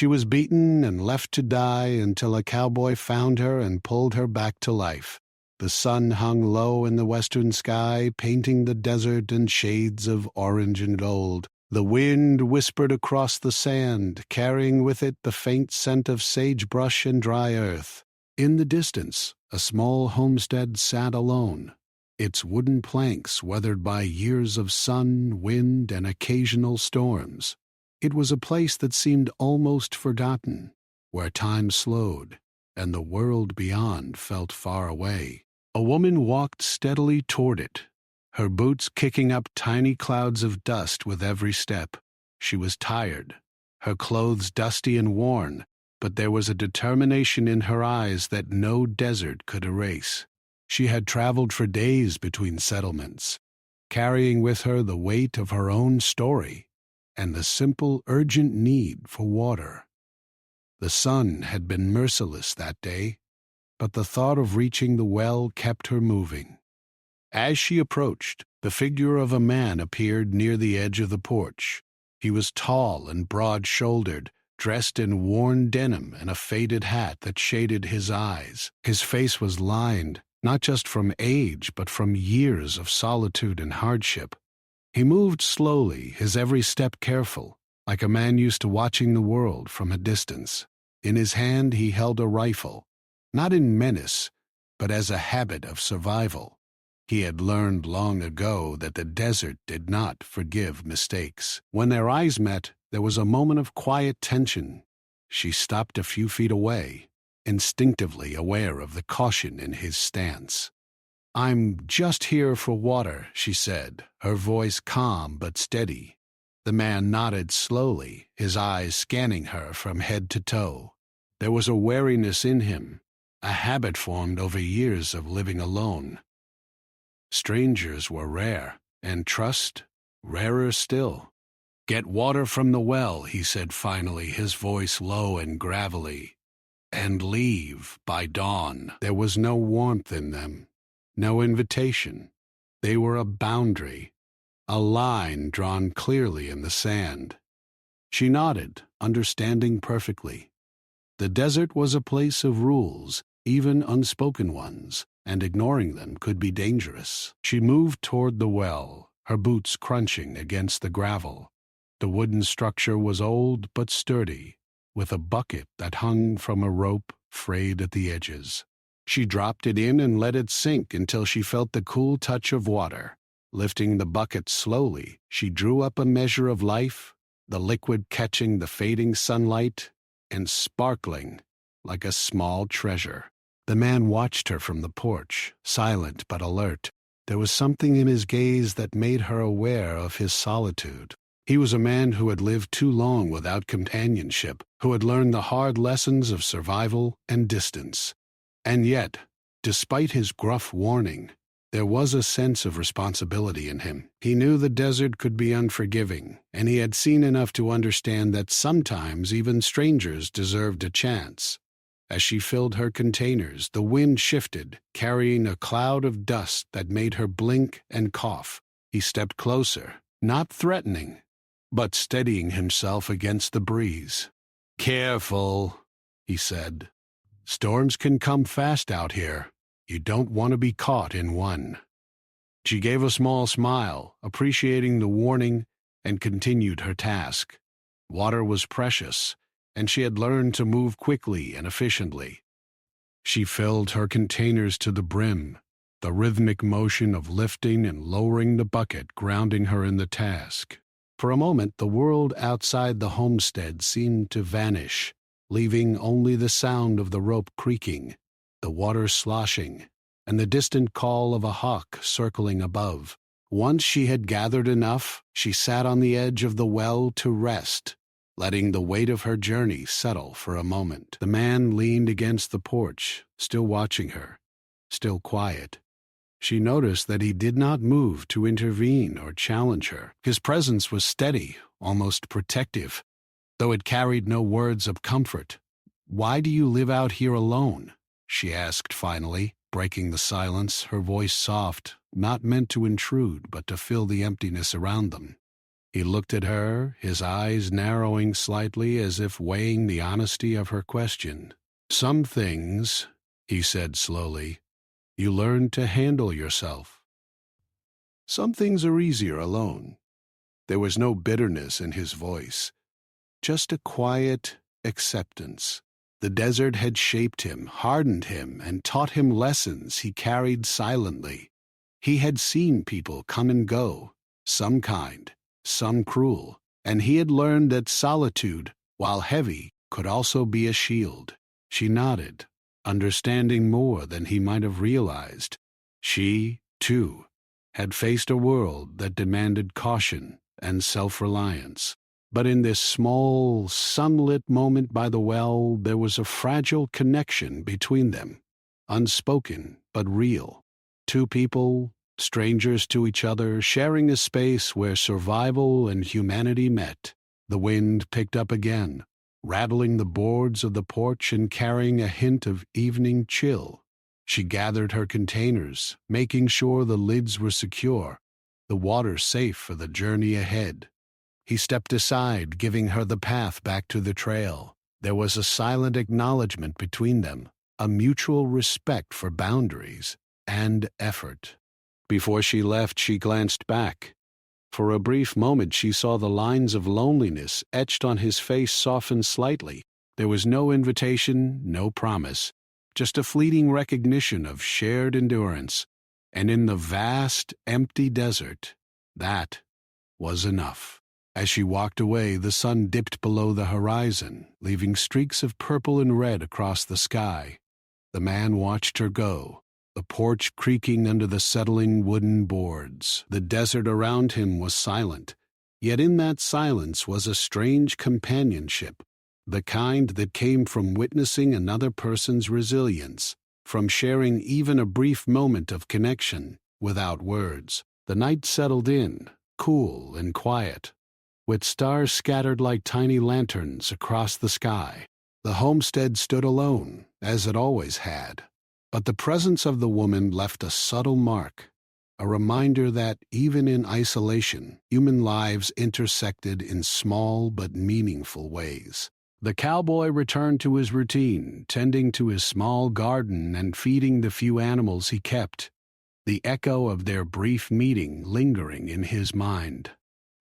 She was beaten and left to die until a cowboy found her and pulled her back to life. The sun hung low in the western sky, painting the desert in shades of orange and gold. The wind whispered across the sand, carrying with it the faint scent of sagebrush and dry earth. In the distance, a small homestead sat alone, its wooden planks weathered by years of sun, wind, and occasional storms. It was a place that seemed almost forgotten, where time slowed and the world beyond felt far away. A woman walked steadily toward it, her boots kicking up tiny clouds of dust with every step. She was tired, her clothes dusty and worn, but there was a determination in her eyes that no desert could erase. She had traveled for days between settlements, carrying with her the weight of her own story and the simple, urgent need for water. The sun had been merciless that day, but the thought of reaching the well kept her moving. As she approached, the figure of a man appeared near the edge of the porch. He was tall and broad-shouldered, dressed in worn denim and a faded hat that shaded his eyes. His face was lined, not just from age, but from years of solitude and hardship. He moved slowly, his every step careful, like a man used to watching the world from a distance. In his hand he held a rifle, not in menace, but as a habit of survival. He had learned long ago that the desert did not forgive mistakes. When their eyes met, there was a moment of quiet tension. She stopped a few feet away, instinctively aware of the caution in his stance. "I'm just here for water," she said, her voice calm but steady. The man nodded slowly, his eyes scanning her from head to toe. There was a wariness in him, a habit formed over years of living alone. Strangers were rare, and trust rarer still. "Get water from the well," he said finally, his voice low and gravelly. "And leave by dawn." There was no warmth in them, no invitation. They were a boundary, a line drawn clearly in the sand. She nodded, understanding perfectly. The desert was a place of rules, even unspoken ones, and ignoring them could be dangerous. She moved toward the well, her boots crunching against the gravel. The wooden structure was old but sturdy, with a bucket that hung from a rope frayed at the edges. She dropped it in and let it sink until she felt the cool touch of water. Lifting the bucket slowly, she drew up a measure of life, the liquid catching the fading sunlight and sparkling like a small treasure. The man watched her from the porch, silent but alert. There was something in his gaze that made her aware of his solitude. He was a man who had lived too long without companionship, who had learned the hard lessons of survival and distance. And yet, despite his gruff warning, there was a sense of responsibility in him. He knew the desert could be unforgiving, and he had seen enough to understand that sometimes even strangers deserved a chance. As she filled her containers, the wind shifted, carrying a cloud of dust that made her blink and cough. He stepped closer, not threatening, but steadying himself against the breeze. "Careful," he said. "Storms can come fast out here. You don't want to be caught in one." She gave a small smile, appreciating the warning, and continued her task. Water was precious, and she had learned to move quickly and efficiently. She filled her containers to the brim, the rhythmic motion of lifting and lowering the bucket grounding her in the task. For a moment, the world outside the homestead seemed to vanish, leaving only the sound of the rope creaking, the water sloshing, and the distant call of a hawk circling above. Once she had gathered enough, she sat on the edge of the well to rest, letting the weight of her journey settle for a moment. The man leaned against the porch, still watching her, still quiet. She noticed that he did not move to intervene or challenge her. His presence was steady, almost protective, though it carried no words of comfort. "Why do you live out here alone?" she asked finally, breaking the silence, her voice soft, not meant to intrude but to fill the emptiness around them. He looked at her, his eyes narrowing slightly as if weighing the honesty of her question. "Some things," he said slowly, "you learn to handle yourself. Some things are easier alone." There was no bitterness in his voice, just a quiet acceptance. The desert had shaped him, hardened him, and taught him lessons he carried silently. He had seen people come and go, some kind, some cruel, and he had learned that solitude, while heavy, could also be a shield. She nodded, understanding more than he might have realized. She, too, had faced a world that demanded caution and self-reliance. But in this small, sunlit moment by the well, there was a fragile connection between them, unspoken but real. Two people, strangers to each other, sharing a space where survival and humanity met. The wind picked up again, rattling the boards of the porch and carrying a hint of evening chill. She gathered her containers, making sure the lids were secure, the water safe for the journey ahead. He stepped aside, giving her the path back to the trail. There was a silent acknowledgement between them, a mutual respect for boundaries and effort. Before she left, she glanced back. For a brief moment, she saw the lines of loneliness etched on his face soften slightly. There was no invitation, no promise, just a fleeting recognition of shared endurance. And in the vast, empty desert, that was enough. As she walked away, the sun dipped below the horizon, leaving streaks of purple and red across the sky. The man watched her go, the porch creaking under the settling wooden boards. The desert around him was silent, yet in that silence was a strange companionship, the kind that came from witnessing another person's resilience, from sharing even a brief moment of connection without words. The night settled in, cool and quiet, with stars scattered like tiny lanterns across the sky. The homestead stood alone, as it always had, but the presence of the woman left a subtle mark, a reminder that, even in isolation, human lives intersected in small but meaningful ways. The cowboy returned to his routine, tending to his small garden and feeding the few animals he kept, the echo of their brief meeting lingering in his mind.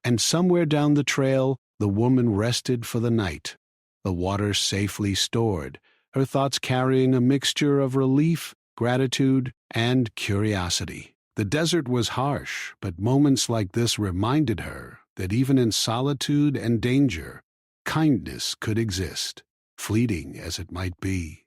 And somewhere down the trail, the woman rested for the night, the water safely stored, her thoughts carrying a mixture of relief, gratitude, and curiosity. The desert was harsh, but moments like this reminded her that even in solitude and danger, kindness could exist, fleeting as it might be.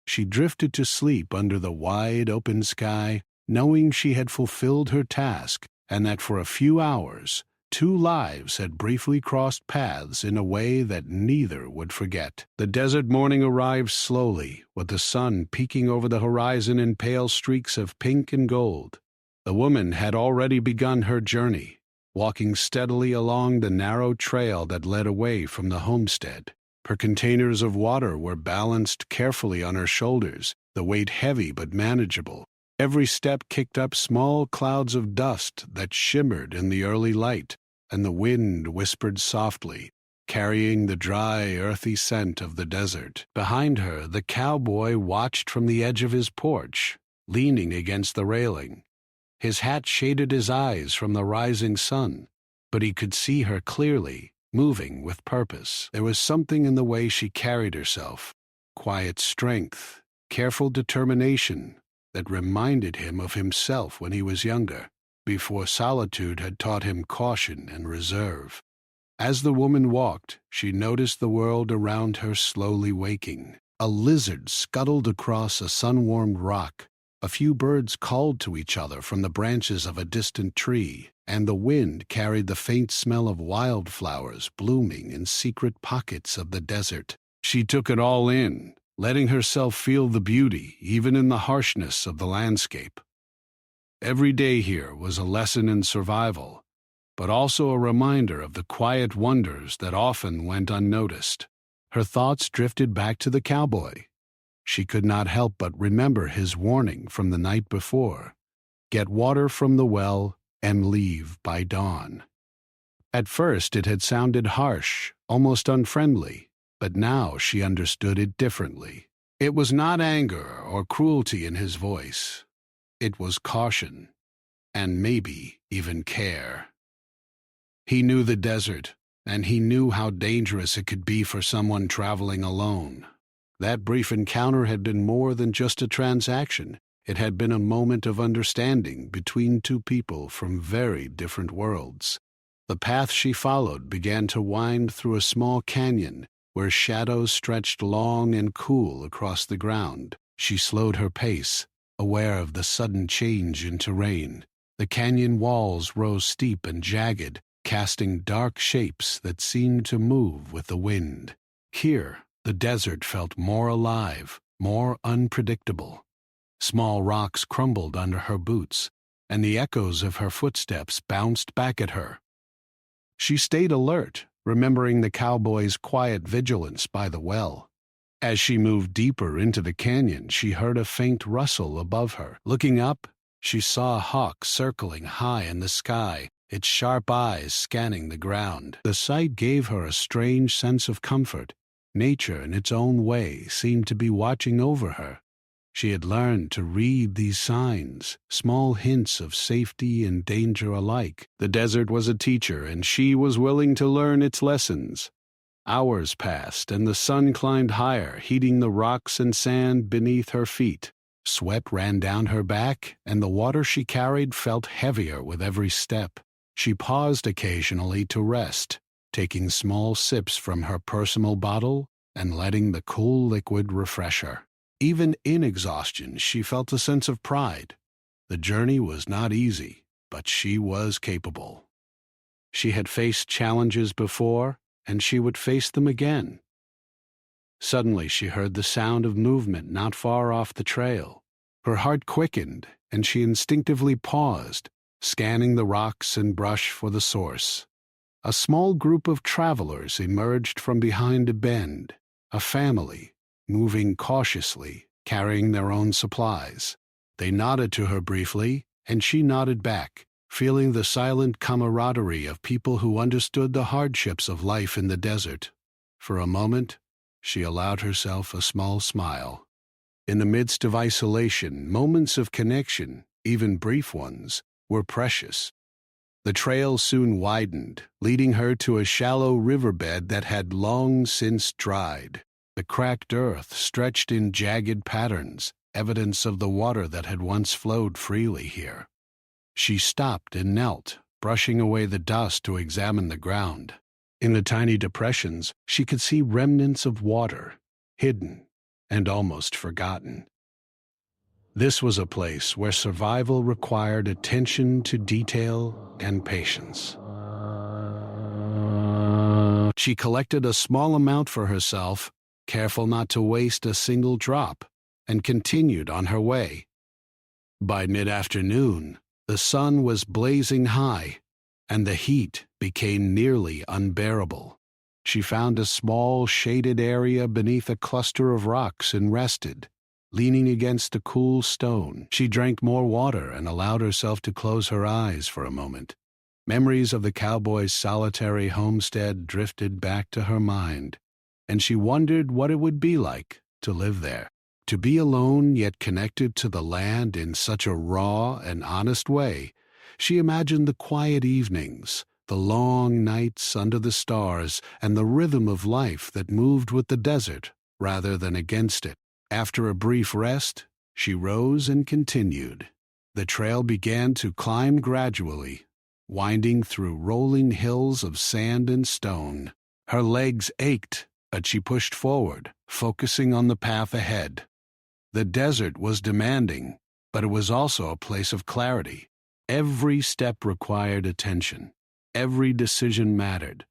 She drifted to sleep under the wide open sky, knowing she had fulfilled her task and that for a few hours, two lives had briefly crossed paths in a way that neither would forget. The desert morning arrived slowly, with the sun peeking over the horizon in pale streaks of pink and gold. The woman had already begun her journey, walking steadily along the narrow trail that led away from the homestead. Her containers of water were balanced carefully on her shoulders, the weight heavy but manageable. Every step kicked up small clouds of dust that shimmered in the early light, and the wind whispered softly, carrying the dry, earthy scent of the desert. Behind her, the cowboy watched from the edge of his porch, leaning against the railing. His hat shaded his eyes from the rising sun, but he could see her clearly, moving with purpose. There was something in the way she carried herself, quiet strength, careful determination, that reminded him of himself when he was younger, before solitude had taught him caution and reserve. As the woman walked, she noticed the world around her slowly waking. A lizard scuttled across a sun-warmed rock. A few birds called to each other from the branches of a distant tree, and the wind carried the faint smell of wildflowers blooming in secret pockets of the desert. She took it all in, letting herself feel the beauty even in the harshness of the landscape. Every day here was a lesson in survival, but also a reminder of the quiet wonders that often went unnoticed. Her thoughts drifted back to the cowboy. She could not help but remember his warning from the night before: get water from the well and leave by dawn. At first it had sounded harsh, almost unfriendly, but now she understood it differently. It was not anger or cruelty in his voice. It was caution, and maybe even care. He knew the desert, and he knew how dangerous it could be for someone traveling alone. That brief encounter had been more than just a transaction. It had been a moment of understanding between two people from very different worlds. The path she followed began to wind through a small canyon where shadows stretched long and cool across the ground. She slowed her pace, aware of the sudden change in terrain. The canyon walls rose steep and jagged, casting dark shapes that seemed to move with the wind. Here, the desert felt more alive, more unpredictable. Small rocks crumbled under her boots, and the echoes of her footsteps bounced back at her. She stayed alert, remembering the cowboy's quiet vigilance by the well. As she moved deeper into the canyon, she heard a faint rustle above her. Looking up, she saw a hawk circling high in the sky, its sharp eyes scanning the ground. The sight gave her a strange sense of comfort. Nature, in its own way, seemed to be watching over her. She had learned to read these signs, small hints of safety and danger alike. The desert was a teacher, and she was willing to learn its lessons. Hours passed, and the sun climbed higher, heating the rocks and sand beneath her feet. Sweat ran down her back, and the water she carried felt heavier with every step. She paused occasionally to rest, taking small sips from her personal bottle and letting the cool liquid refresh her. Even in exhaustion, she felt a sense of pride. The journey was not easy, but she was capable. She had faced challenges before, and she would face them again. Suddenly she heard the sound of movement not far off the trail. Her heart quickened, and she instinctively paused, scanning the rocks and brush for the source. A small group of travelers emerged from behind a bend, a family, moving cautiously, carrying their own supplies. They nodded to her briefly, and she nodded back, feeling the silent camaraderie of people who understood the hardships of life in the desert. For a moment, she allowed herself a small smile. In the midst of isolation, moments of connection, even brief ones, were precious. The trail soon widened, leading her to a shallow riverbed that had long since dried. The cracked earth stretched in jagged patterns, evidence of the water that had once flowed freely here. She stopped and knelt, brushing away the dust to examine the ground. In the tiny depressions, she could see remnants of water, hidden and almost forgotten. This was a place where survival required attention to detail and patience. She collected a small amount for herself, careful not to waste a single drop, and continued on her way. By mid-afternoon, the sun was blazing high, and the heat became nearly unbearable. She found a small, shaded area beneath a cluster of rocks and rested, leaning against a cool stone. She drank more water and allowed herself to close her eyes for a moment. Memories of the cowboy's solitary homestead drifted back to her mind, and she wondered what it would be like to live there, to be alone yet connected to the land in such a raw and honest way. She imagined the quiet evenings, the long nights under the stars, and the rhythm of life that moved with the desert rather than against it. After a brief rest, she rose and continued. The trail began to climb gradually, winding through rolling hills of sand and stone. Her legs ached, but she pushed forward, focusing on the path ahead. The desert was demanding, but it was also a place of clarity. Every step required attention. Every decision mattered,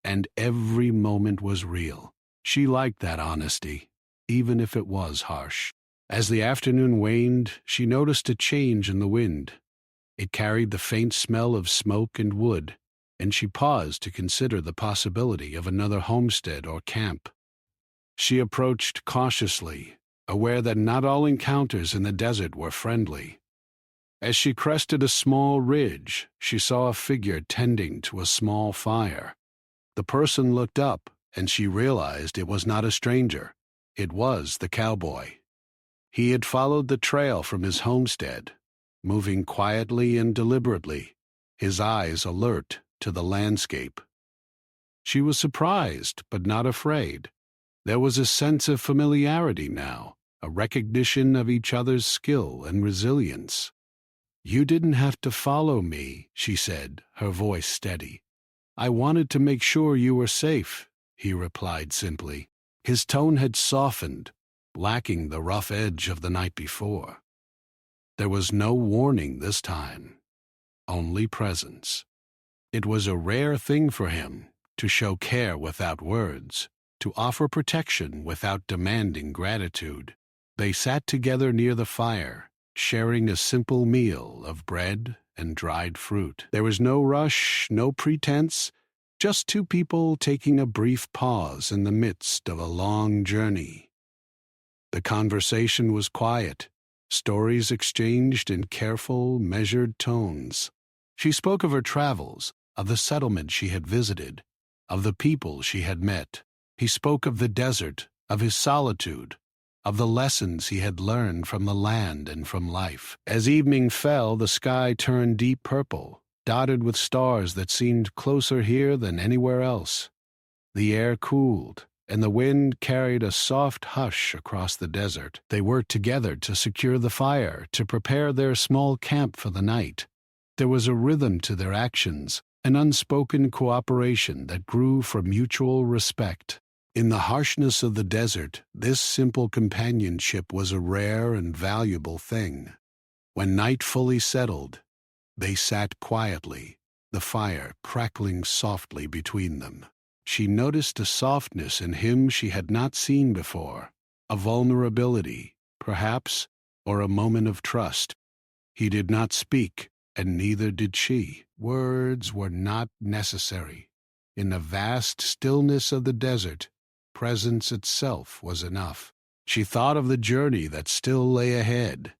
and every moment was real. She liked that honesty, even if it was harsh. As the afternoon waned, she noticed a change in the wind. It carried the faint smell of smoke and wood, and she paused to consider the possibility of another homestead or camp. She approached cautiously, aware that not all encounters in the desert were friendly. As she crested a small ridge, she saw a figure tending to a small fire. The person looked up, and she realized it was not a stranger. It was the cowboy. He had followed the trail from his homestead, moving quietly and deliberately, his eyes alert to the landscape. She was surprised, but not afraid. There was a sense of familiarity now, a recognition of each other's skill and resilience. "You didn't have to follow me," she said, her voice steady. "I wanted to make sure you were safe," he replied simply. His tone had softened, lacking the rough edge of the night before. There was no warning this time, only presence. It was a rare thing for him to show care without words, to offer protection without demanding gratitude. They sat together near the fire, sharing a simple meal of bread and dried fruit. There was no rush, no pretense, just two people taking a brief pause in the midst of a long journey. The conversation was quiet, stories exchanged in careful, measured tones. She spoke of her travels, of the settlement she had visited, of the people she had met. He spoke of the desert, of his solitude, of the lessons he had learned from the land and from life. As evening fell, the sky turned deep purple, dotted with stars that seemed closer here than anywhere else. The air cooled, and the wind carried a soft hush across the desert. They worked together to secure the fire, to prepare their small camp for the night. There was a rhythm to their actions, an unspoken cooperation that grew from mutual respect. In the harshness of the desert, this simple companionship was a rare and valuable thing. When night fully settled, they sat quietly, the fire crackling softly between them. She noticed a softness in him she had not seen before, a vulnerability, perhaps, or a moment of trust. He did not speak, and neither did she. Words were not necessary. In the vast stillness of the desert, presence itself was enough. She thought of the journey that still lay ahead.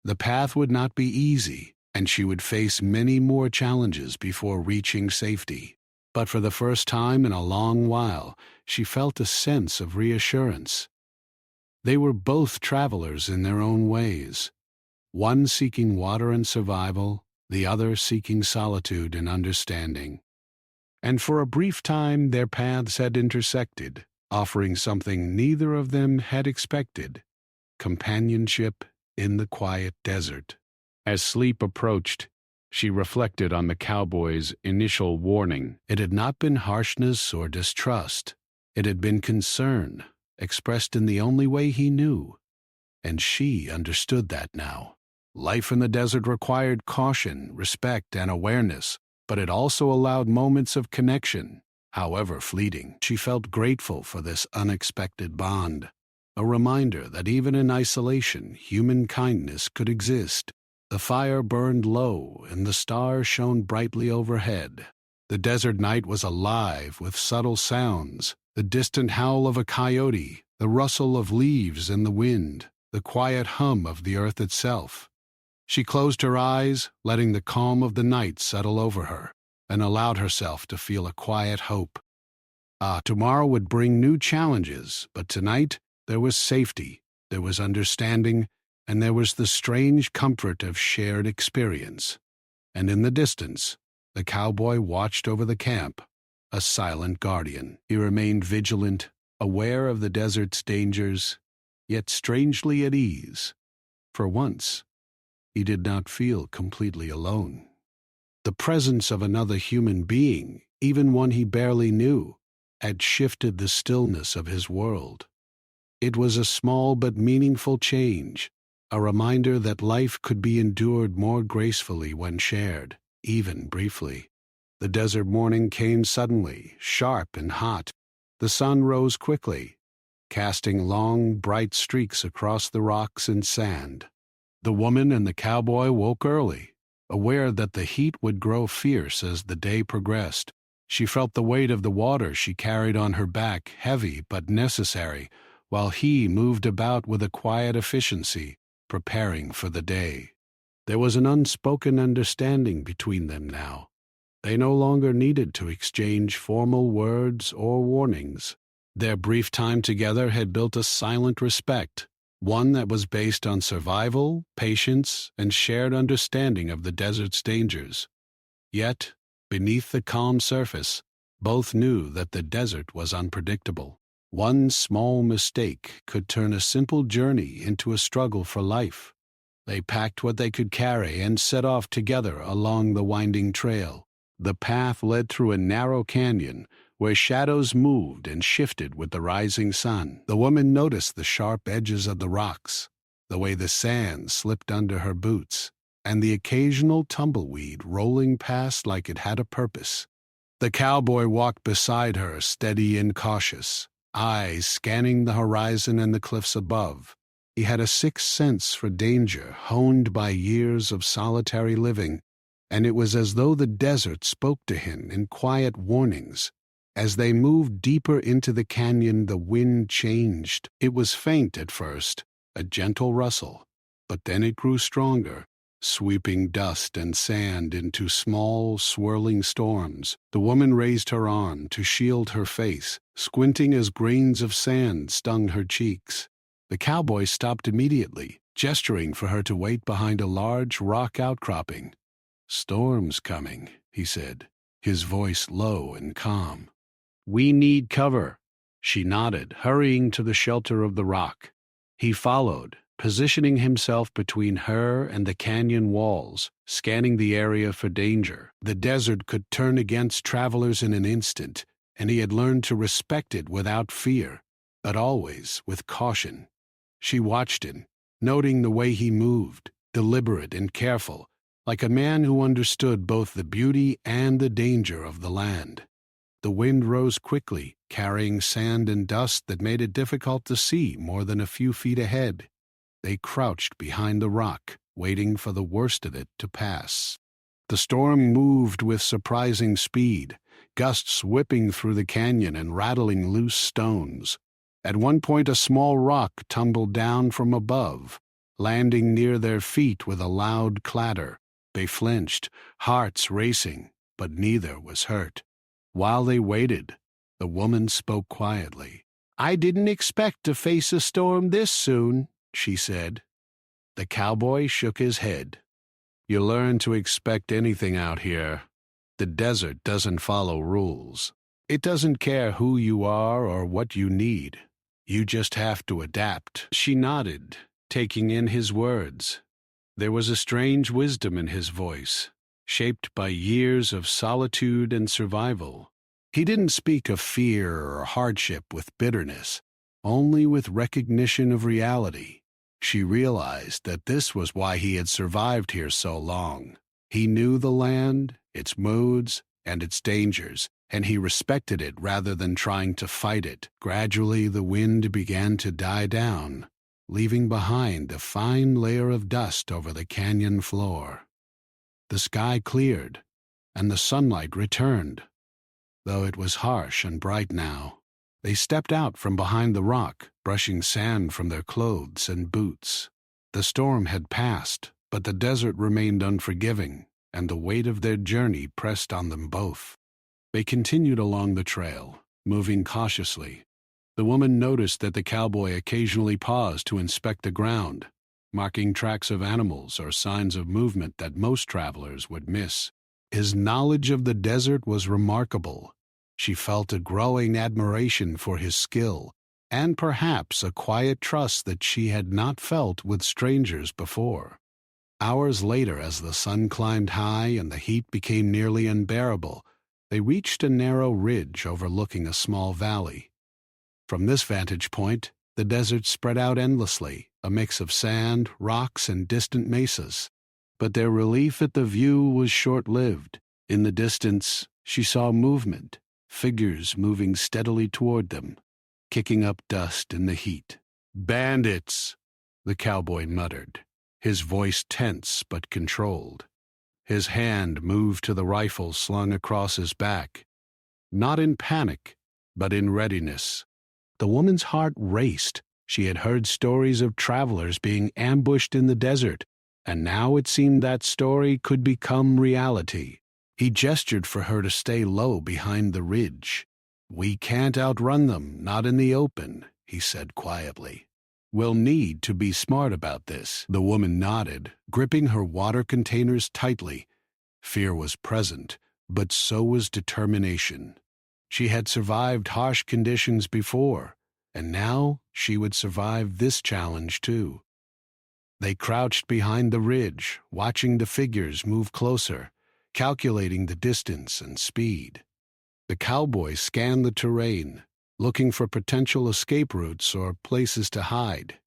The path would not be easy, and she would face many more challenges before reaching safety. But for the first time in a long while, she felt a sense of reassurance. They were both travelers in their own ways, one seeking water and survival, the other seeking solitude and understanding. And for a brief time their paths had intersected, offering something neither of them had expected: companionship in the quiet desert. As sleep approached, she reflected on the cowboy's initial warning. It had not been harshness or distrust. It had been concern, expressed in the only way he knew. And she understood that now. Life in the desert required caution, respect, and awareness, but it also allowed moments of connection, however fleeting. She felt grateful for this unexpected bond, a reminder that even in isolation, human kindness could exist. The fire burned low, and the stars shone brightly overhead. The desert night was alive with subtle sounds, the distant howl of a coyote, the rustle of leaves in the wind, the quiet hum of the earth itself. She closed her eyes, letting the calm of the night settle over her, and allowed herself to feel a quiet hope. Tomorrow would bring new challenges, but tonight there was safety, there was understanding, and there was the strange comfort of shared experience. And in the distance, the cowboy watched over the camp, a silent guardian. He remained vigilant, aware of the desert's dangers, yet strangely at ease. For once, he did not feel completely alone. The presence of another human being, even one he barely knew, had shifted the stillness of his world. It was a small but meaningful change, a reminder that life could be endured more gracefully when shared, even briefly. The desert morning came suddenly, sharp and hot. The sun rose quickly, casting long, bright streaks across the rocks and sand. The woman and the cowboy woke early, aware that the heat would grow fierce as the day progressed. She felt the weight of the water she carried on her back, heavy but necessary, while he moved about with a quiet efficiency, preparing for the day. There was an unspoken understanding between them now. They no longer needed to exchange formal words or warnings. Their brief time together had built a silent respect, one that was based on survival, patience, and shared understanding of the desert's dangers. Yet, beneath the calm surface, both knew that the desert was unpredictable. One small mistake could turn a simple journey into a struggle for life. They packed what they could carry and set off together along the winding trail. The path led through a narrow canyon where shadows moved and shifted with the rising sun. The woman noticed the sharp edges of the rocks, the way the sand slipped under her boots, and the occasional tumbleweed rolling past like it had a purpose. The cowboy walked beside her, steady and cautious, eyes scanning the horizon and the cliffs above. He had a sixth sense for danger, honed by years of solitary living, and it was as though the desert spoke to him in quiet warnings. As they moved deeper into the canyon, the wind changed. It was faint at first, a gentle rustle, but then it grew stronger, sweeping dust and sand into small, swirling storms. The woman raised her arm to shield her face, squinting as grains of sand stung her cheeks. The cowboy stopped immediately, gesturing for her to wait behind a large rock outcropping. "Storm's coming," he said, his voice low and calm. "We need cover." She nodded, hurrying to the shelter of the rock. He followed, positioning himself between her and the canyon walls, scanning the area for danger. The desert could turn against travelers in an instant, and he had learned to respect it without fear, but always with caution. She watched him, noting the way he moved, deliberate and careful, like a man who understood both the beauty and the danger of the land. The wind rose quickly, carrying sand and dust that made it difficult to see more than a few feet ahead. They crouched behind the rock, waiting for the worst of it to pass. The storm moved with surprising speed, gusts whipping through the canyon and rattling loose stones. At one point, a small rock tumbled down from above, landing near their feet with a loud clatter. They flinched, hearts racing, but neither was hurt. While they waited, the woman spoke quietly. "I didn't expect to face a storm this soon," she said. The cowboy shook his head. "You learn to expect anything out here. The desert doesn't follow rules. It doesn't care who you are or what you need. You just have to adapt." She nodded, taking in his words. There was a strange wisdom in his voice, shaped by years of solitude and survival. He didn't speak of fear or hardship with bitterness, only with recognition of reality. She realized that this was why he had survived here so long. He knew the land, its moods, and its dangers, and he respected it rather than trying to fight it. Gradually, the wind began to die down, leaving behind a fine layer of dust over the canyon floor. The sky cleared, and the sunlight returned, though it was harsh and bright now. They stepped out from behind the rock, brushing sand from their clothes and boots. The storm had passed, but the desert remained unforgiving, and the weight of their journey pressed on them both. They continued along the trail, moving cautiously. The woman noticed that the cowboy occasionally paused to inspect the ground, marking tracks of animals or signs of movement that most travelers would miss. His knowledge of the desert was remarkable. She felt a growing admiration for his skill, and perhaps a quiet trust that she had not felt with strangers before. Hours later, as the sun climbed high and the heat became nearly unbearable, they reached a narrow ridge overlooking a small valley. From this vantage point, the desert spread out endlessly, a mix of sand, rocks, and distant mesas. But their relief at the view was short-lived. In the distance, she saw movement, figures moving steadily toward them, kicking up dust in the heat. "Bandits!" the cowboy muttered, his voice tense but controlled. His hand moved to the rifle slung across his back, not in panic, but in readiness. The woman's heart raced. She had heard stories of travelers being ambushed in the desert, and now it seemed that story could become reality. He gestured for her to stay low behind the ridge. "We can't outrun them, not in the open," he said quietly. "We'll need to be smart about this." The woman nodded, gripping her water containers tightly. Fear was present, but so was determination. She had survived harsh conditions before, and now she would survive this challenge too. They crouched behind the ridge, watching the figures move closer, calculating the distance and speed. The cowboys scanned the terrain, looking for potential escape routes or places to hide.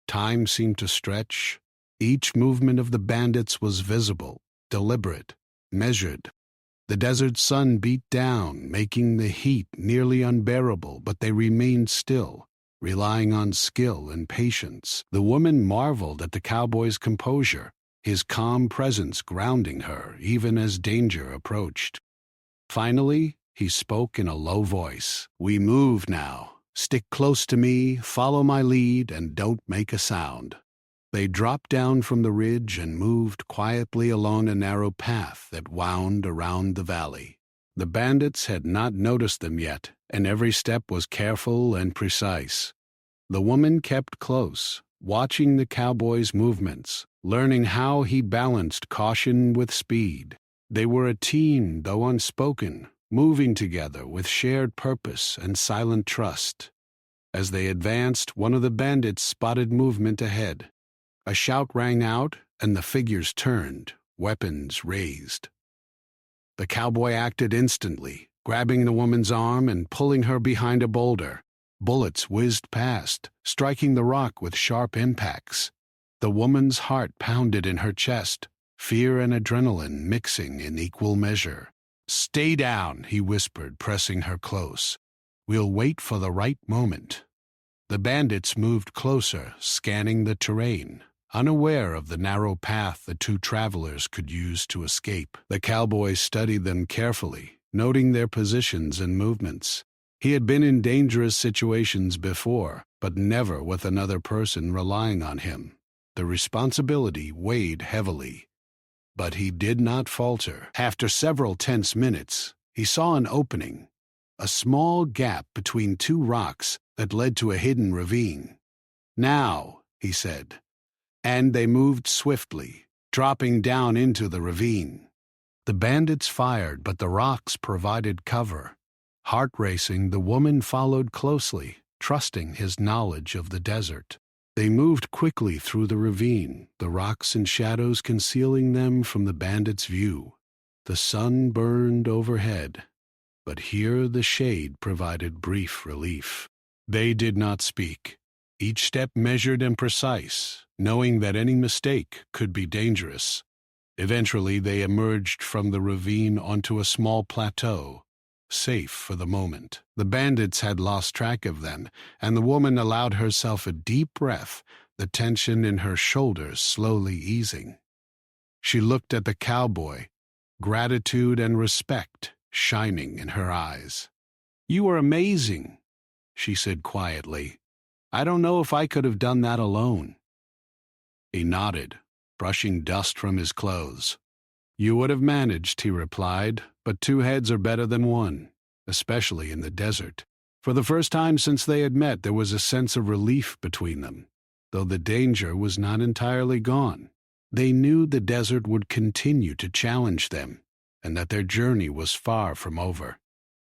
Time seemed to stretch. Each movement of the bandits was visible, deliberate, measured. The desert sun beat down, making the heat nearly unbearable, but they remained still, relying on skill and patience. The woman marveled at the cowboy's composure, his calm presence grounding her even as danger approached. Finally, he spoke in a low voice. "We move now. Stick close to me, follow my lead, and don't make a sound." They dropped down from the ridge and moved quietly along a narrow path that wound around the valley. The bandits had not noticed them yet, and every step was careful and precise. The woman kept close, watching the cowboy's movements, learning how he balanced caution with speed. They were a team, though unspoken, moving together with shared purpose and silent trust. As they advanced, one of the bandits spotted movement ahead. A shout rang out, and the figures turned, weapons raised. The cowboy acted instantly, grabbing the woman's arm and pulling her behind a boulder. Bullets whizzed past, striking the rock with sharp impacts. The woman's heart pounded in her chest, fear and adrenaline mixing in equal measure. "Stay down," he whispered, pressing her close. "We'll wait for the right moment." The bandits moved closer, scanning the terrain, unaware of the narrow path the two travelers could use to escape. The cowboy studied them carefully, noting their positions and movements. He had been in dangerous situations before, but never with another person relying on him. The responsibility weighed heavily. But he did not falter. After several tense minutes, he saw an opening, a small gap between two rocks that led to a hidden ravine. "Now," he said, and they moved swiftly, dropping down into the ravine. The bandits fired, but the rocks provided cover. Heart racing, the woman followed closely, trusting his knowledge of the desert. They moved quickly through the ravine, the rocks and shadows concealing them from the bandits' view. The sun burned overhead, but here the shade provided brief relief. They did not speak, each step measured and precise, knowing that any mistake could be dangerous. Eventually they emerged from the ravine onto a small plateau, safe for the moment. The bandits had lost track of them, and the woman allowed herself a deep breath, the tension in her shoulders slowly easing. She looked at the cowboy, gratitude and respect shining in her eyes. "You are amazing," she said quietly. "I don't know if I could have done that alone." He nodded, brushing dust from his clothes. "You would have managed," he replied, "but two heads are better than one, especially in the desert." For the first time since they had met, there was a sense of relief between them, though the danger was not entirely gone. They knew the desert would continue to challenge them, and that their journey was far from over.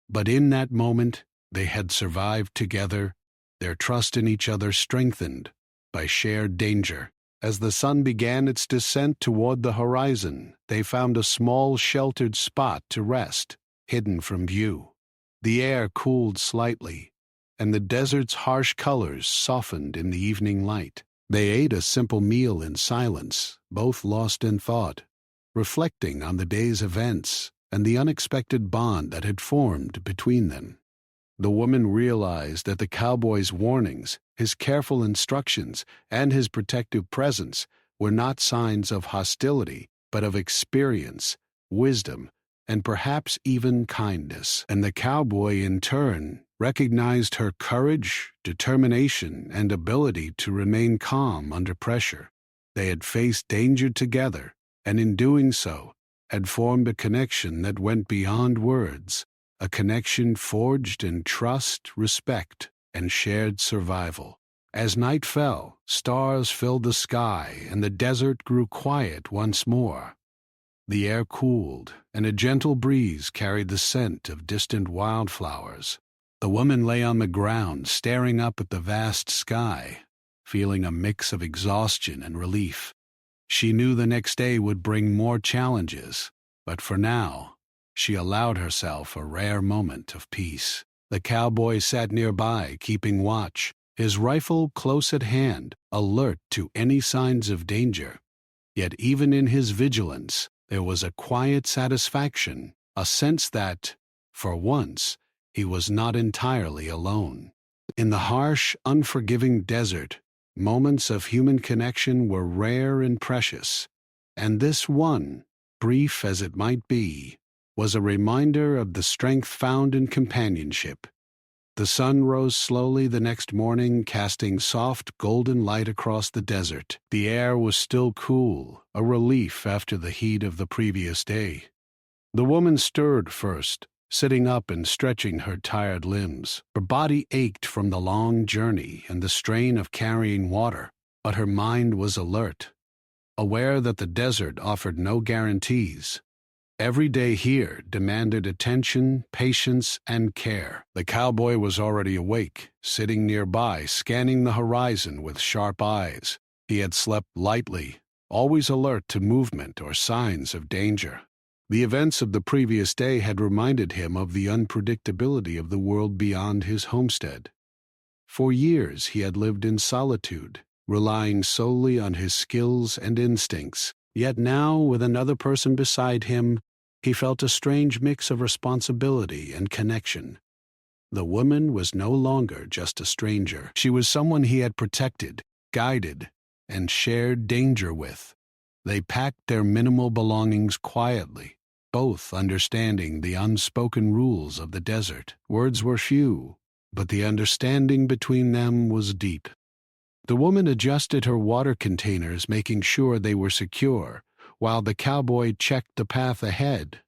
But in that moment, they had survived together, their trust in each other strengthened by shared danger. As the sun began its descent toward the horizon, they found a small sheltered spot to rest, hidden from view. The air cooled slightly, and the desert's harsh colors softened in the evening light. They ate a simple meal in silence, both lost in thought, reflecting on the day's events and the unexpected bond that had formed between them. The woman realized that the cowboy's warnings, his careful instructions, and his protective presence were not signs of hostility, but of experience, wisdom, and perhaps even kindness. And the cowboy, in turn, recognized her courage, determination, and ability to remain calm under pressure. They had faced danger together, and in doing so, had formed a connection that went beyond words, a connection forged in trust, respect, and shared survival. As night fell, stars filled the sky, and the desert grew quiet once more. The air cooled, and a gentle breeze carried the scent of distant wildflowers. The woman lay on the ground, staring up at the vast sky, feeling a mix of exhaustion and relief. She knew the next day would bring more challenges, but for now, she allowed herself a rare moment of peace. The cowboy sat nearby, keeping watch, his rifle close at hand, alert to any signs of danger. Yet even in his vigilance, there was a quiet satisfaction, a sense that, for once, he was not entirely alone. In the harsh, unforgiving desert, moments of human connection were rare and precious, and this one, brief as it might be, was a reminder of the strength found in companionship. The sun rose slowly the next morning, casting soft golden light across the desert. The air was still cool, a relief after the heat of the previous day. The woman stirred first, sitting up and stretching her tired limbs. Her body ached from the long journey and the strain of carrying water, but her mind was alert, aware that the desert offered no guarantees. Every day here demanded attention, patience, and care. The cowboy was already awake, sitting nearby, scanning the horizon with sharp eyes. He had slept lightly, always alert to movement or signs of danger. The events of the previous day had reminded him of the unpredictability of the world beyond his homestead. For years he had lived in solitude, relying solely on his skills and instincts. Yet now, with another person beside him, he felt a strange mix of responsibility and connection. The woman was no longer just a stranger. She was someone he had protected, guided, and shared danger with. They packed their minimal belongings quietly, both understanding the unspoken rules of the desert. Words were few, but the understanding between them was deep. The woman adjusted her water containers, making sure they were secure, while the cowboy checked the path ahead.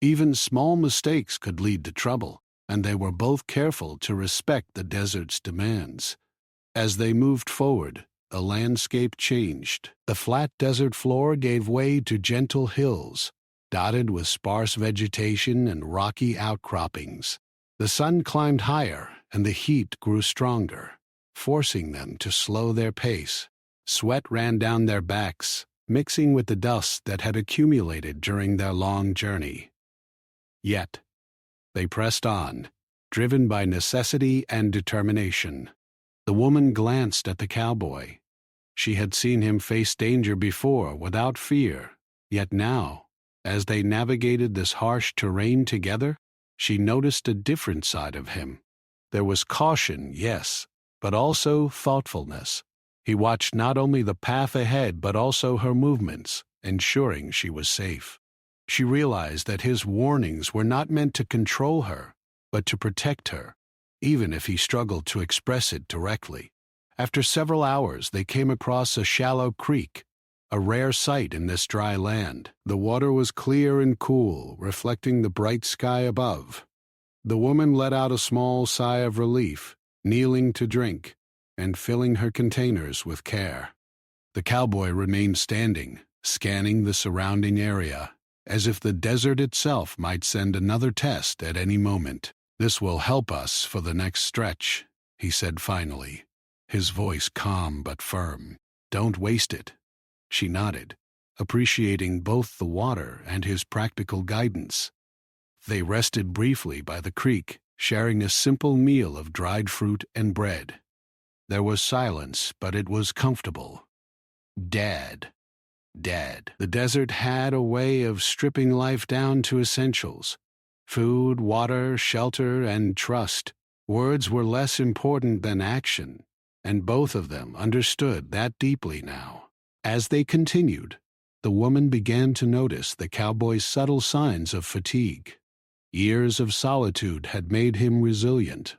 Even small mistakes could lead to trouble, and they were both careful to respect the desert's demands. As they moved forward, the landscape changed. The flat desert floor gave way to gentle hills, dotted with sparse vegetation and rocky outcroppings. The sun climbed higher, and the heat grew stronger, forcing them to slow their pace. Sweat ran down their backs, mixing with the dust that had accumulated during their long journey. Yet, they pressed on, driven by necessity and determination. The woman glanced at the cowboy. She had seen him face danger before without fear, yet now, as they navigated this harsh terrain together, she noticed a different side of him. There was caution, yes, but also thoughtfulness. He watched not only the path ahead but also her movements, ensuring she was safe. She realized that his warnings were not meant to control her, but to protect her, even if he struggled to express it directly. After several hours, they came across a shallow creek, a rare sight in this dry land. The water was clear and cool, reflecting the bright sky above. The woman let out a small sigh of relief, kneeling to drink, and filling her containers with care. The cowboy remained standing, scanning the surrounding area, as if the desert itself might send another test at any moment. "This will help us for the next stretch," he said finally, his voice calm but firm. "Don't waste it." She nodded, appreciating both the water and his practical guidance. They rested briefly by the creek, sharing a simple meal of dried fruit and bread. There was silence, but it was comfortable. Dead. The desert had a way of stripping life down to essentials. Food, water, shelter, and trust. Words were less important than action, and both of them understood that deeply now. As they continued, the woman began to notice the cowboy's subtle signs of fatigue. Years of solitude had made him resilient,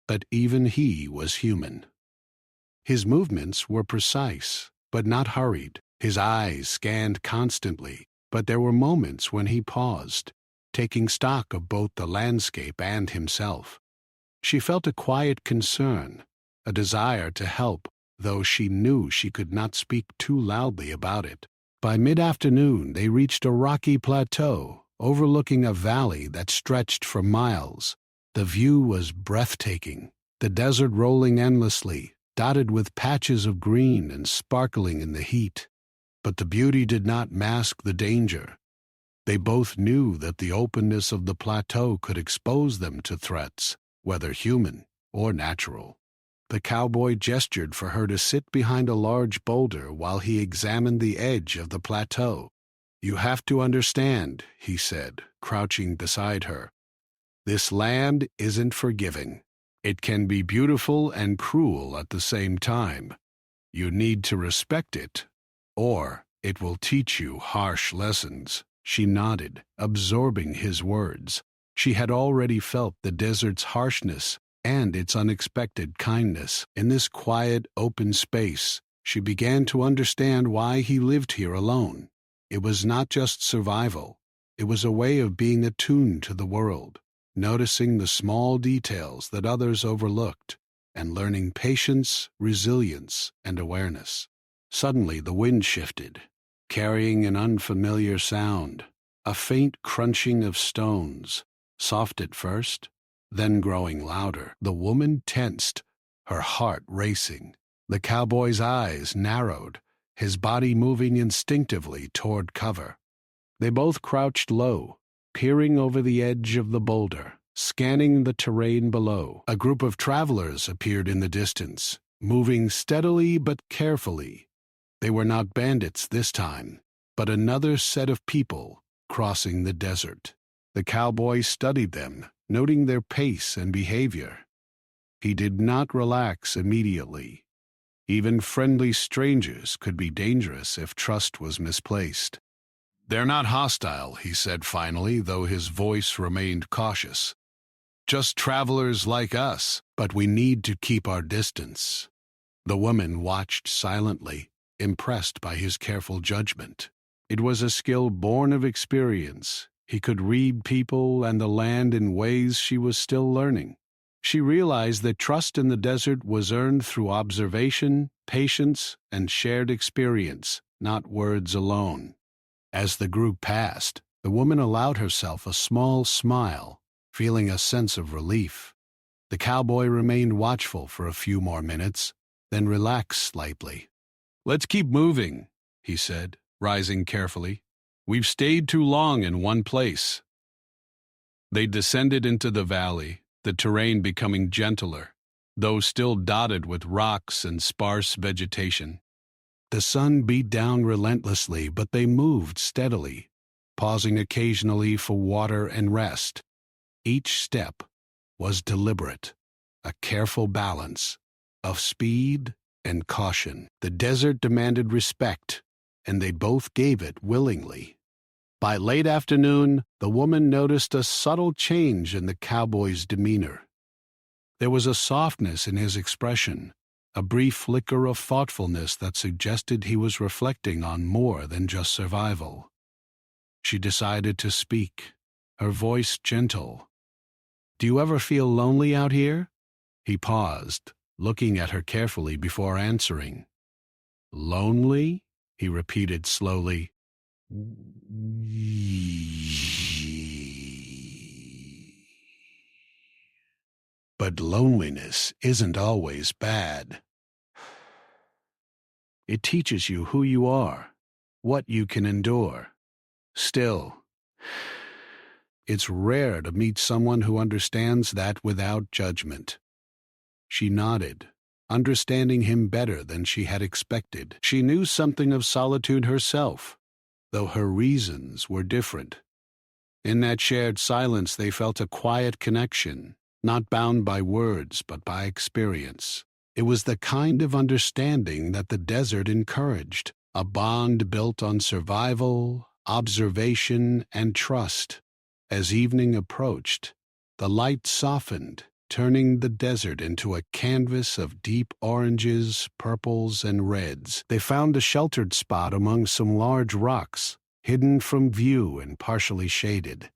but even he was human. His movements were precise, but not hurried. His eyes scanned constantly, but there were moments when he paused, taking stock of both the landscape and himself. She felt a quiet concern, a desire to help, though she knew she could not speak too loudly about it. By mid-afternoon, they reached a rocky plateau, overlooking a valley that stretched for miles. The view was breathtaking, the desert rolling endlessly, dotted with patches of green and sparkling in the heat. But the beauty did not mask the danger. They both knew that the openness of the plateau could expose them to threats, whether human or natural. The cowboy gestured for her to sit behind a large boulder while he examined the edge of the plateau. "You have to understand," he said, crouching beside her. "This land isn't forgiving. It can be beautiful and cruel at the same time. You need to respect it, or it will teach you harsh lessons." She nodded, absorbing his words. She had already felt the desert's harshness and its unexpected kindness. In this quiet, open space, she began to understand why he lived here alone. It was not just survival. It was a way of being attuned to the world, noticing the small details that others overlooked, and learning patience, resilience, and awareness. Suddenly the wind shifted, carrying an unfamiliar sound, a faint crunching of stones, soft at first, then growing louder. The woman tensed, her heart racing. The cowboy's eyes narrowed, his body moving instinctively toward cover. They both crouched low, peering over the edge of the boulder, scanning the terrain below. A group of travelers appeared in the distance, moving steadily but carefully. They were not bandits this time, but another set of people crossing the desert. The cowboy studied them, noting their pace and behavior. He did not relax immediately. Even friendly strangers could be dangerous if trust was misplaced. "They're not hostile," he said finally, though his voice remained cautious. "Just travelers like us, but we need to keep our distance." The woman watched silently, impressed by his careful judgment. It was a skill born of experience. He could read people and the land in ways she was still learning. She realized that trust in the desert was earned through observation, patience, and shared experience, not words alone. As the group passed, the woman allowed herself a small smile, feeling a sense of relief. The cowboy remained watchful for a few more minutes, then relaxed slightly. "Let's keep moving," he said, rising carefully. "We've stayed too long in one place." They descended into the valley, the terrain becoming gentler, though still dotted with rocks and sparse vegetation. The sun beat down relentlessly, but they moved steadily, pausing occasionally for water and rest. Each step was deliberate, a careful balance of speed and caution. The desert demanded respect, and they both gave it willingly. By late afternoon, the woman noticed a subtle change in the cowboy's demeanor. There was a softness in his expression, a brief flicker of thoughtfulness that suggested he was reflecting on more than just survival. She decided to speak, her voice gentle. "Do you ever feel lonely out here?" He paused, looking at her carefully before answering. "Lonely?" he repeated slowly. "But loneliness isn't always bad. It teaches you who you are, what you can endure. Still, it's rare to meet someone who understands that without judgment." She nodded, understanding him better than she had expected. She knew something of solitude herself, though her reasons were different. In that shared silence they felt a quiet connection, not bound by words but by experience. It was the kind of understanding that the desert encouraged, a bond built on survival, observation, and trust. As evening approached, the light softened, turning the desert into a canvas of deep oranges, purples, and reds. They found a sheltered spot among some large rocks, hidden from view and partially shaded.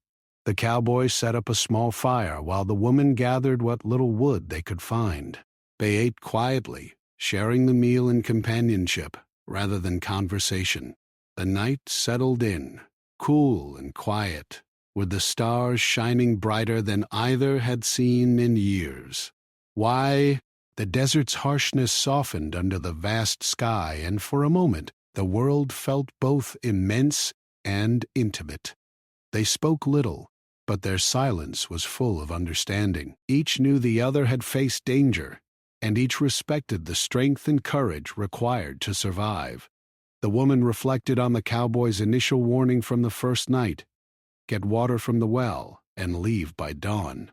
The cowboys set up a small fire while the woman gathered what little wood they could find. They ate quietly, sharing the meal in companionship rather than conversation. The night settled in, cool and quiet, with the stars shining brighter than either had seen in years. Why? The desert's harshness softened under the vast sky, and for a moment the world felt both immense and intimate. They spoke little, but their silence was full of understanding. Each knew the other had faced danger, and each respected the strength and courage required to survive. The woman reflected on the cowboy's initial warning from the first night: get water from the well and leave by dawn.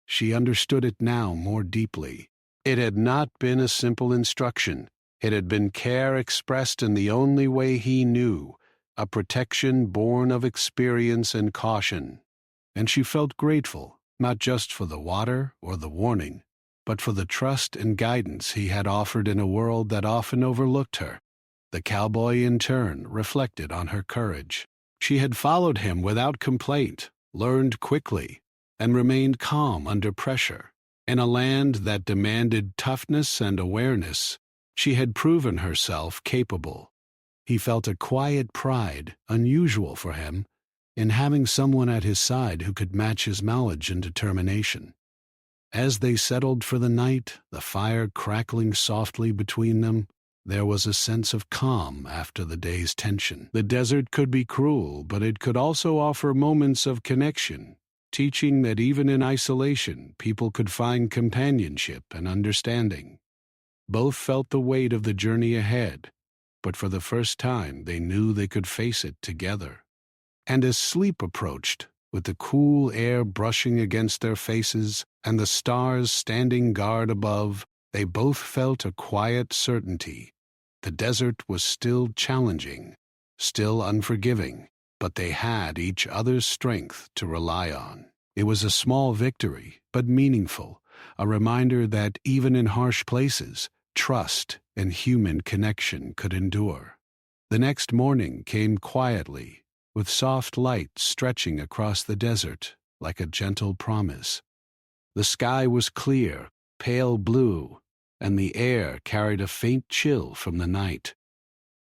She understood it now more deeply. It had not been a simple instruction. It had been care expressed in the only way he knew, a protection born of experience and caution. And she felt grateful, not just for the water or the warning, but for the trust and guidance he had offered in a world that often overlooked her. The cowboy, in turn, reflected on her courage. She had followed him without complaint, learned quickly, and remained calm under pressure. In a land that demanded toughness and awareness, she had proven herself capable. He felt a quiet pride, unusual for him, in having someone at his side who could match his knowledge and determination. As they settled for the night, the fire crackling softly between them, there was a sense of calm after the day's tension. The desert could be cruel, but it could also offer moments of connection, teaching that even in isolation, people could find companionship and understanding. Both felt the weight of the journey ahead, but for the first time they knew they could face it together. And as sleep approached, with the cool air brushing against their faces and the stars standing guard above, they both felt a quiet certainty. The desert was still challenging, still unforgiving, but they had each other's strength to rely on. It was a small victory, but meaningful, a reminder that even in harsh places, trust and human connection could endure. The next morning came quietly, with soft light stretching across the desert like a gentle promise. The sky was clear, pale blue, and the air carried a faint chill from the night.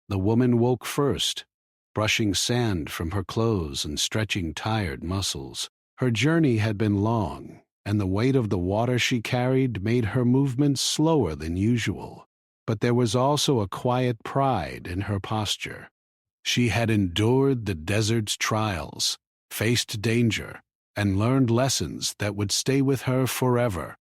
The woman woke first, brushing sand from her clothes and stretching tired muscles. Her journey had been long, and the weight of the water she carried made her movements slower than usual. But there was also a quiet pride in her posture. She had endured the desert's trials, faced danger, and learned lessons that would stay with her forever.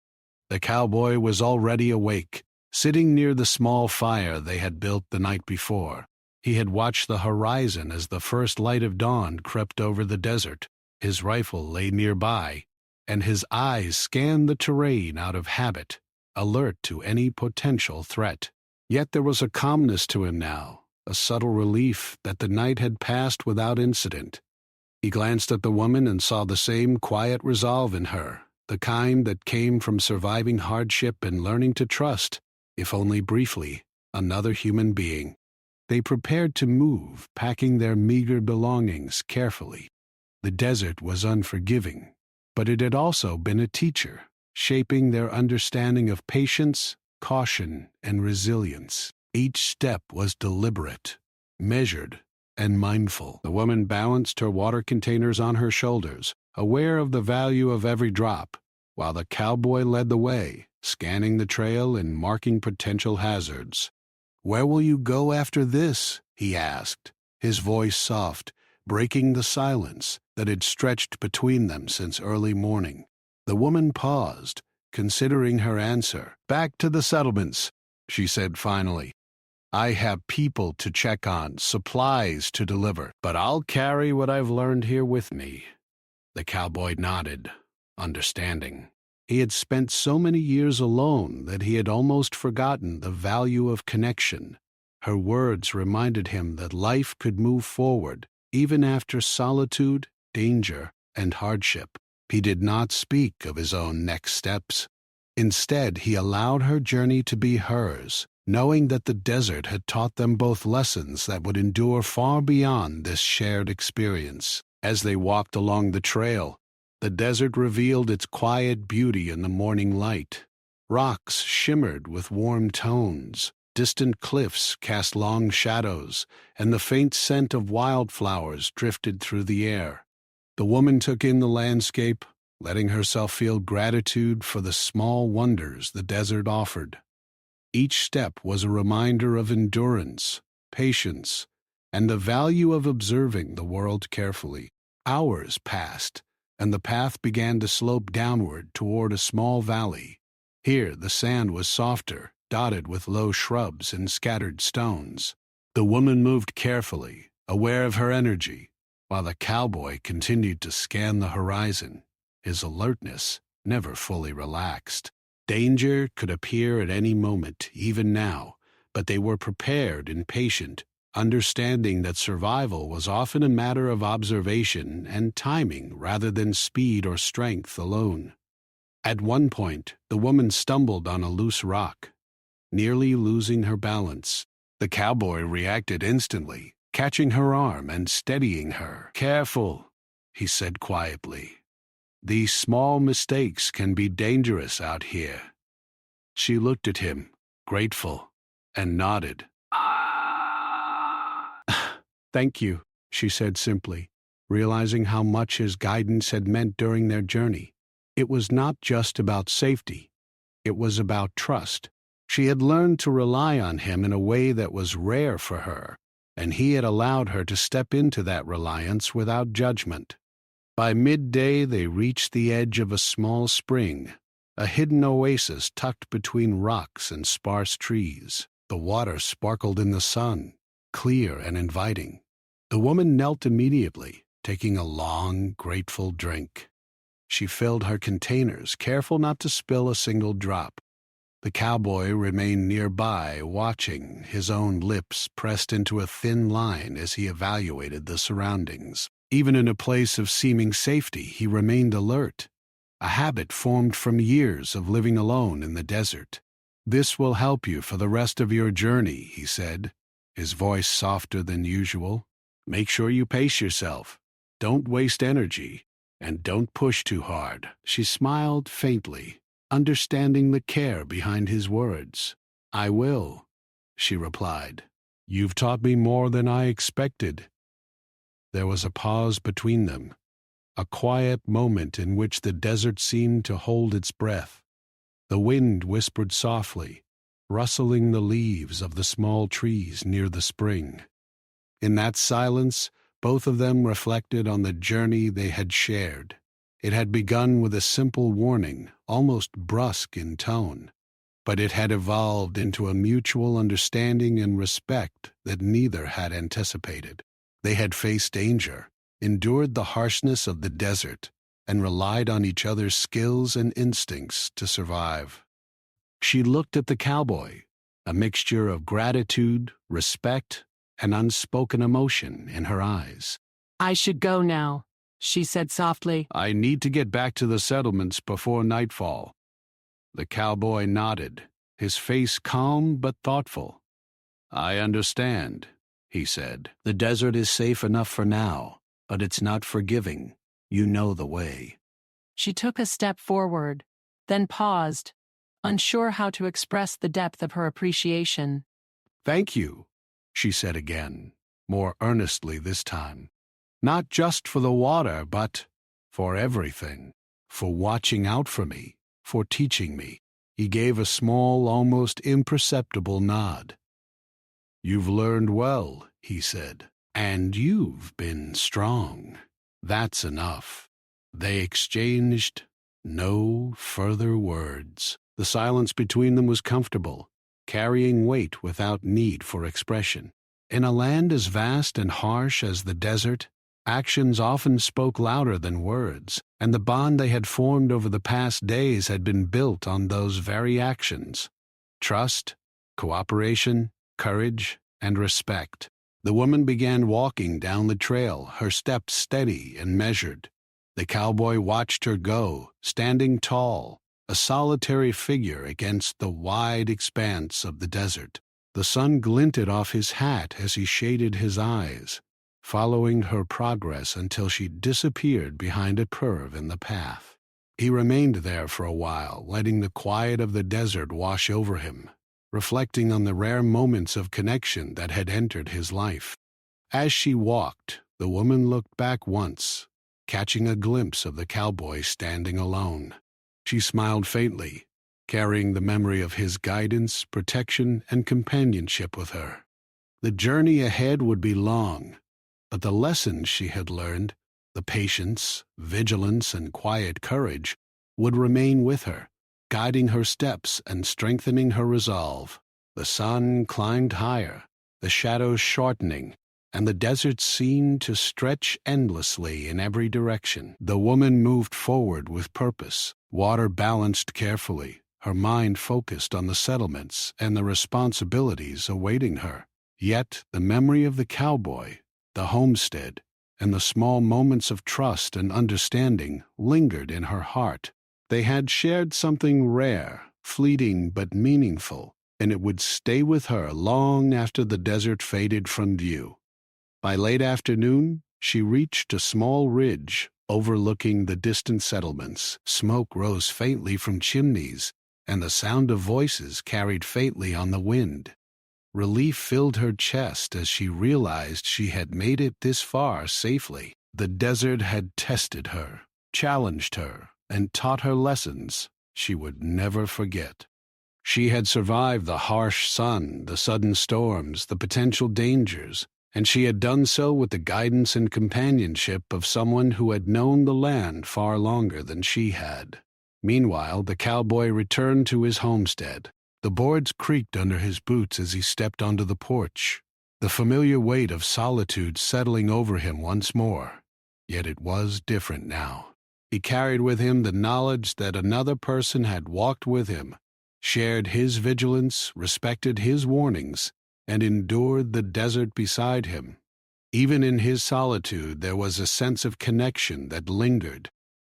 The cowboy was already awake, sitting near the small fire they had built the night before. He had watched the horizon as the first light of dawn crept over the desert. His rifle lay nearby, and his eyes scanned the terrain out of habit, alert to any potential threat. Yet there was a calmness to him now, a subtle relief that the night had passed without incident. He glanced at the woman and saw the same quiet resolve in her, the kind that came from surviving hardship and learning to trust, if only briefly, another human being. They prepared to move, packing their meager belongings carefully. The desert was unforgiving, but it had also been a teacher, shaping their understanding of patience, caution, and resilience. Each step was deliberate, measured, and mindful. The woman balanced her water containers on her shoulders, aware of the value of every drop, while the cowboy led the way, scanning the trail and marking potential hazards. "Where will you go after this?" he asked, his voice soft, breaking the silence that had stretched between them since early morning. The woman paused, considering her answer. "Back to the settlements," she said finally. "I have people to check on, supplies to deliver, but I'll carry what I've learned here with me." The cowboy nodded, understanding. He had spent so many years alone that he had almost forgotten the value of connection. Her words reminded him that life could move forward, even after solitude, danger, and hardship. He did not speak of his own next steps. Instead, he allowed her journey to be hers, knowing that the desert had taught them both lessons that would endure far beyond this shared experience. As they walked along the trail, the desert revealed its quiet beauty in the morning light. Rocks shimmered with warm tones, distant cliffs cast long shadows, and the faint scent of wildflowers drifted through the air. The woman took in the landscape, letting herself feel gratitude for the small wonders the desert offered. Each step was a reminder of endurance, patience, and the value of observing the world carefully. Hours passed, and the path began to slope downward toward a small valley. Here the sand was softer, dotted with low shrubs and scattered stones. The woman moved carefully, aware of her energy, while the cowboy continued to scan the horizon, his alertness never fully relaxed. Danger could appear at any moment, even now, but they were prepared and patient, understanding that survival was often a matter of observation and timing rather than speed or strength alone. At one point, the woman stumbled on a loose rock, nearly losing her balance. The cowboy reacted instantly, catching her arm and steadying her. "Careful," he said quietly. "These small mistakes can be dangerous out here." She looked at him, grateful, and nodded. "Thank you," she said simply, realizing how much his guidance had meant during their journey. It was not just about safety. It was about trust. She had learned to rely on him in a way that was rare for her, and he had allowed her to step into that reliance without judgment. By midday, they reached the edge of a small spring, a hidden oasis tucked between rocks and sparse trees. The water sparkled in the sun, clear and inviting. The woman knelt immediately, taking a long, grateful drink. She filled her containers, careful not to spill a single drop. The cowboy remained nearby, watching, his own lips pressed into a thin line as he evaluated the surroundings. Even in a place of seeming safety, he remained alert, a habit formed from years of living alone in the desert. "This will help you for the rest of your journey," he said, his voice softer than usual. "Make sure you pace yourself. Don't waste energy, and don't push too hard." She smiled faintly, understanding the care behind his words. "I will," she replied. "You've taught me more than I expected." There was a pause between them, a quiet moment in which the desert seemed to hold its breath. The wind whispered softly, rustling the leaves of the small trees near the spring. In that silence, both of them reflected on the journey they had shared. It had begun with a simple warning, almost brusque in tone, but it had evolved into a mutual understanding and respect that neither had anticipated. They had faced danger, endured the harshness of the desert, and relied on each other's skills and instincts to survive. She looked at the cowboy, a mixture of gratitude, respect, and unspoken emotion in her eyes. "I should go now," she said softly. "I need to get back to the settlements before nightfall." The cowboy nodded, his face calm but thoughtful. "I understand," he said. "The desert is safe enough for now, but it's not forgiving. You know the way." She took a step forward, then paused, unsure how to express the depth of her appreciation. "Thank you," she said again, more earnestly this time. "Not just for the water, but for everything. For watching out for me, for teaching me." He gave a small, almost imperceptible nod. "You've learned well," he said, "and you've been strong. That's enough." They exchanged no further words. The silence between them was comfortable, carrying weight without need for expression. In a land as vast and harsh as the desert, actions often spoke louder than words, and the bond they had formed over the past days had been built on those very actions. Trust, cooperation, courage, and respect. The woman began walking down the trail, her steps steady and measured. The cowboy watched her go, standing tall, a solitary figure against the wide expanse of the desert. The sun glinted off his hat as he shaded his eyes, following her progress until she disappeared behind a curve in the path. He remained there for a while, letting the quiet of the desert wash over him, reflecting on the rare moments of connection that had entered his life. As she walked, the woman looked back once, catching a glimpse of the cowboy standing alone. She smiled faintly, carrying the memory of his guidance, protection, and companionship with her. The journey ahead would be long, but the lessons she had learned, the patience, vigilance, and quiet courage, would remain with her, guiding her steps and strengthening her resolve. The sun climbed higher, the shadows shortening, and the desert seemed to stretch endlessly in every direction. The woman moved forward with purpose, water balanced carefully, her mind focused on the settlements and the responsibilities awaiting her. Yet the memory of the cowboy, the homestead, and the small moments of trust and understanding lingered in her heart. They had shared something rare, fleeting but meaningful, and it would stay with her long after the desert faded from view. By late afternoon, she reached a small ridge overlooking the distant settlements. Smoke rose faintly from chimneys, and the sound of voices carried faintly on the wind. Relief filled her chest as she realized she had made it this far safely. The desert had tested her, challenged her, and taught her lessons she would never forget. She had survived the harsh sun, the sudden storms, the potential dangers, and she had done so with the guidance and companionship of someone who had known the land far longer than she had. Meanwhile, the cowboy returned to his homestead. The boards creaked under his boots as he stepped onto the porch, the familiar weight of solitude settling over him once more. Yet it was different now. He carried with him the knowledge that another person had walked with him, shared his vigilance, respected his warnings, and endured the desert beside him. Even in his solitude there was a sense of connection that lingered,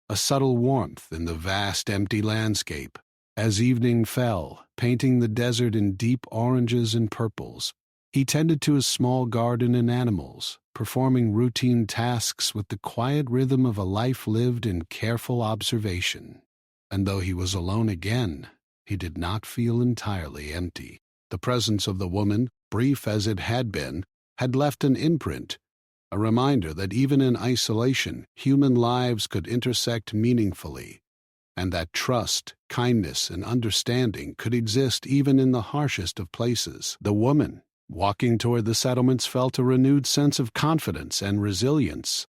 a subtle warmth in the vast empty landscape. As evening fell, painting the desert in deep oranges and purples, he tended to his small garden and animals, performing routine tasks with the quiet rhythm of a life lived in careful observation. And though he was alone again, he did not feel entirely empty. The presence of the woman, brief as it had been, had left an imprint, a reminder that even in isolation, human lives could intersect meaningfully, and that trust, kindness, and understanding could exist even in the harshest of places. The woman, walking toward the settlements, felt a renewed sense of confidence and resilience.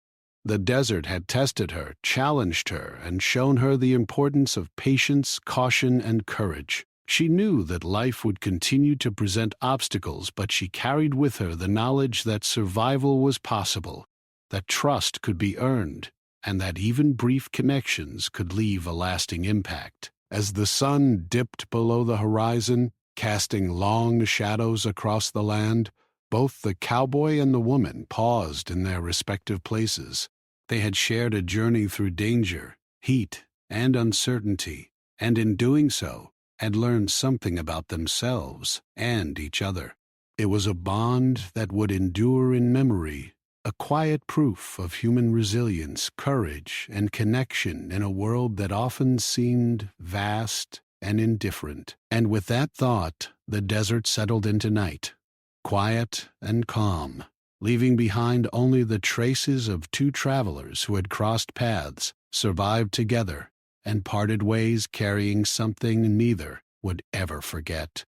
The desert had tested her, challenged her, and shown her the importance of patience, caution, and courage. She knew that life would continue to present obstacles, but she carried with her the knowledge that survival was possible, that trust could be earned, and that even brief connections could leave a lasting impact. As the sun dipped below the horizon, casting long shadows across the land, both the cowboy and the woman paused in their respective places. They had shared a journey through danger, heat, and uncertainty, and in doing so, had learned something about themselves and each other. It was a bond that would endure in memory, a quiet proof of human resilience, courage, and connection in a world that often seemed vast and indifferent. And with that thought, the desert settled into night, quiet and calm, leaving behind only the traces of two travelers who had crossed paths, survived together, and parted ways carrying something neither would ever forget.